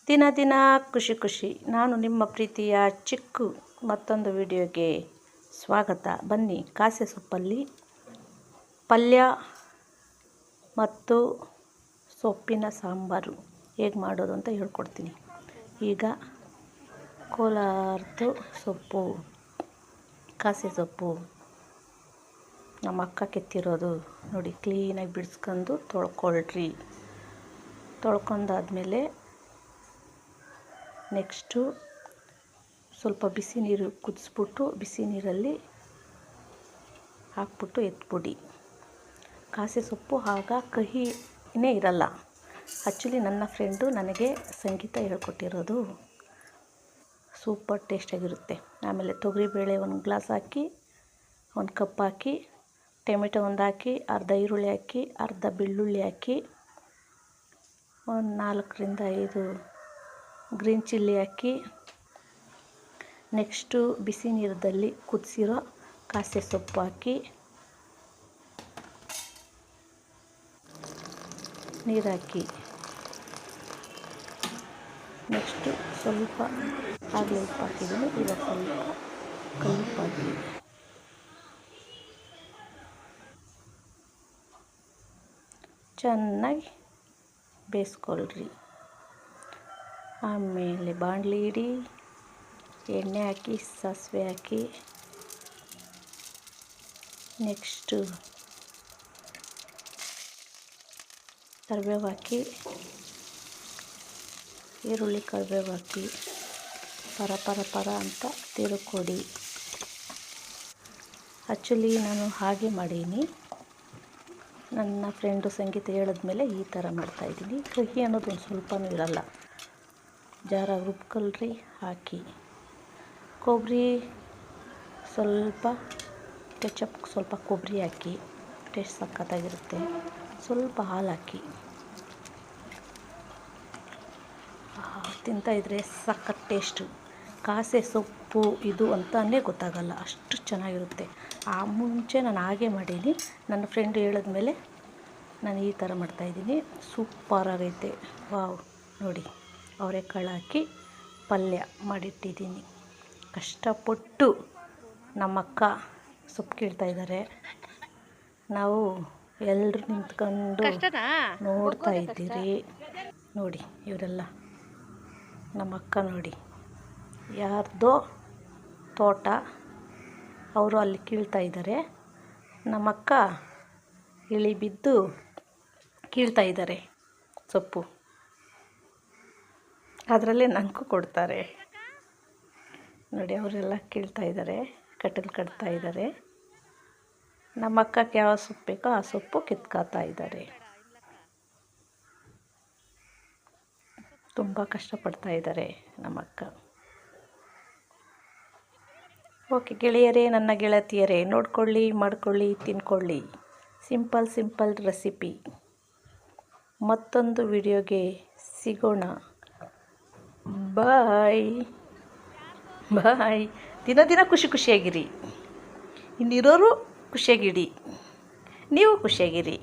ದಿನ ದಿನ ಖುಷಿ ಖುಷಿ. ನಾನು ನಿಮ್ಮ ಪ್ರೀತಿಯ ಚಿಕ್ಕು. ಮತ್ತೊಂದು ವಿಡಿಯೋಗೆ ಸ್ವಾಗತ. ಬನ್ನಿ, ಕಾಸೆ ಸೊಪ್ಪಲ್ಲಿ ಪಲ್ಯ ಮತ್ತು ಸೊಪ್ಪಿನ ಸಾಂಬಾರು ಹೇಗೆ ಮಾಡೋದು ಅಂತ ಹೇಳ್ಕೊಡ್ತೀನಿ. ಈಗ ಕೋಲಾರದ್ದು ಸೊಪ್ಪು, ಕಾಸೆ ಸೊಪ್ಪು ನಮ್ಮ ಅಕ್ಕ ಕೆತ್ತಿರೋದು ನೋಡಿ. ಕ್ಲೀನಾಗಿ ಬಿಡಿಸ್ಕೊಂಡು ತೊಳ್ಕೊಳ್ರಿ. ತೊಳ್ಕೊಂಡಾದ್ಮೇಲೆ ನೆಕ್ಸ್ಟು ಸ್ವಲ್ಪ ಬಿಸಿ ನೀರು ಕುದಿಸ್ಬಿಟ್ಟು ಬಿಸಿ ನೀರಲ್ಲಿ ಹಾಕ್ಬಿಟ್ಟು ಎತ್ಬಿಡಿ. ಕಾಸೆ ಸೊಪ್ಪು ಆಗ ಕಹಿನೇ ಇರಲ್ಲ. ಆ್ಯಕ್ಚುಲಿ ನನ್ನ ಫ್ರೆಂಡು ನನಗೆ ಸಂಗೀತ ಹೇಳ್ಕೊಟ್ಟಿರೋದು. ಸೂಪರ್ ಟೇಸ್ಟಾಗಿರುತ್ತೆ. ಆಮೇಲೆ ತೊಗರಿಬೇಳೆ ಒಂದು ಗ್ಲಾಸ್ ಹಾಕಿ, ಒಂದು ಕಪ್ ಹಾಕಿ, ಟೊಮೆಟೊ ಒಂದು ಹಾಕಿ, ಅರ್ಧ ಈರುಳ್ಳಿ ಹಾಕಿ, ಅರ್ಧ ಬೆಳ್ಳುಳ್ಳಿ ಹಾಕಿ, ಒಂದು 4ರಿಂದ 5 ಗ್ರೀನ್ ಚಿಲ್ಲಿ ಹಾಕಿ, ನೆಕ್ಸ್ಟು ಬಿಸಿ ನೀರಲ್ಲಿ ಕುದಿಸಿರೋ ಕಾಸೆ ಸೊಪ್ಪು ಹಾಕಿ, ನೀರು ಹಾಕಿ, ನೆಕ್ಸ್ಟು ಸ್ವಲ್ಪ ಆಗಲೇ ಉಪ್ಪು ಹಾಕಿದ್ದೀನಿ. ಈಗ ಸ್ವಲ್ಪ ಕಲ್ಲುಪ್ಪು ಹಾಕಿ ಚೆನ್ನಾಗಿ ಬೇಯಿಸ್ಕೊಳ್ರಿ. ಆಮೇಲೆ ಬಾಣಲಿ ಇಡಿ, ಎಣ್ಣೆ ಹಾಕಿ, ಸಾಸಿವೆ ಹಾಕಿ, ನೆಕ್ಸ್ಟು ಕರಿಬೇವು ಹಾಕಿ, ಈರುಳ್ಳಿ ಕರಿಬೇವು ಹಾಕಿ ಪರ ಅಂತ ತಿರುಕೊಡಿ. ಆ್ಯಕ್ಚುಲಿ ನಾನು ಹಾಗೆ ಮಾಡೀನಿ. ನನ್ನ ಫ್ರೆಂಡು ಸಂಗೀತ ಹೇಳಿದ್ಮೇಲೆ ಈ ಥರ ಮಾಡ್ತಾಯಿದ್ದೀನಿ. ಕಹಿ ಅನ್ನೋದು ಒಂದು ಸ್ವಲ್ಪನೂ ಇರಲ್ಲ. ಜಾರಾಗಿ ರುಬ್ಕೊಳ್ರಿ. ಹಾಕಿ ಕೊಬ್ಬರಿ ಸ್ವಲ್ಪ, ಕೆಚಪ್ ಸ್ವಲ್ಪ ಕೊಬ್ಬರಿ ಹಾಕಿ, ಟೇಸ್ಟ್ ಸಖತ್ತಾಗಿರುತ್ತೆ. ಸ್ವಲ್ಪ ಹಾಲು ಹಾಕಿ ತಿಂತಾಯಿದ್ರೆ ಸಖತ್ ಟೇಸ್ಟು. ಕಾಸೆ ಸೊಪ್ಪು ಇದು ಅಂತಲೇ ಗೊತ್ತಾಗಲ್ಲ, ಅಷ್ಟು ಚೆನ್ನಾಗಿರುತ್ತೆ. ಮುಂಚೆ ನಾನು ಹಾಗೆ ಮಾಡೀನಿ. ನನ್ನ ಫ್ರೆಂಡ್ ಹೇಳಿದ್ಮೇಲೆ ನಾನು ಈ ಥರ ಮಾಡ್ತಾಯಿದ್ದೀನಿ. ಸೂಪರಾಗೈತೆ. ವಾವ್, ನೋಡಿ ಅವರೆಕಾಳು ಹಾಕಿ ಪಲ್ಯ ಮಾಡಿಟ್ಟಿದ್ದೀನಿ. ಕಷ್ಟಪಟ್ಟು ನಮ್ಮಕ್ಕ ಸೊಪ್ಪು ಕೀಳ್ತಾಯಿದ್ದಾರೆ. ನಾವು ಎಲ್ಲರೂ ನಿಂತ್ಕೊಂಡು ನೋಡ್ತಾ ಇದ್ದೀರಿ. ನೋಡಿ ಇವರೆಲ್ಲ ನಮ್ಮಕ್ಕ. ನೋಡಿ ಯಾರ್ದೋ ತೋಟ, ಅವರು ಅಲ್ಲಿ ಕೀಳ್ತಾ ಇದ್ದಾರೆ. ನಮ್ಮಕ್ಕ ಇಳಿ ಬಿದ್ದು ಕೀಳ್ತಾ ಇದ್ದಾರೆ ಸೊಪ್ಪು. ಅದರಲ್ಲೇ ನನಗೂ ಕೊಡ್ತಾರೆ ನೋಡಿ. ಅವರೆಲ್ಲ ಕೀಳ್ತಾ ಇದ್ದಾರೆ, ಕಟ್ಟಲು ಕಟ್ತಾ ಇದ್ದಾರೆ. ನಮ್ಮ ಅಕ್ಕಕ್ಕೆ ಯಾವ ಸೊಪ್ಪು ಬೇಕೋ ಆ ಸೊಪ್ಪು ಕಿತ್ಕೊತಾ ಇದ್ದಾರೆ. ತುಂಬ ಕಷ್ಟಪಡ್ತಾ ಇದ್ದಾರೆ ನಮ್ಮಕ್ಕ. ಓಕೆ ಗೆಳೆಯರೇ, ನನ್ನ ಗೆಳತಿಯರೇ, ನೋಡ್ಕೊಳ್ಳಿ, ಮಾಡ್ಕೊಳ್ಳಿ, ತಿನ್ಕೊಳ್ಳಿ. Simple recipe. ಮತ್ತೊಂದು ವಿಡಿಯೋಗೆ ಸಿಗೋಣ. ಬಾಯ್. ದಿನ ದಿನ ಖುಷಿಯಾಗಿರಿ. ಇನ್ನಿರೋರು ಖುಷಿಯಾಗಿಡಿ, ನೀವು ಖುಷಿಯಾಗಿರಿ.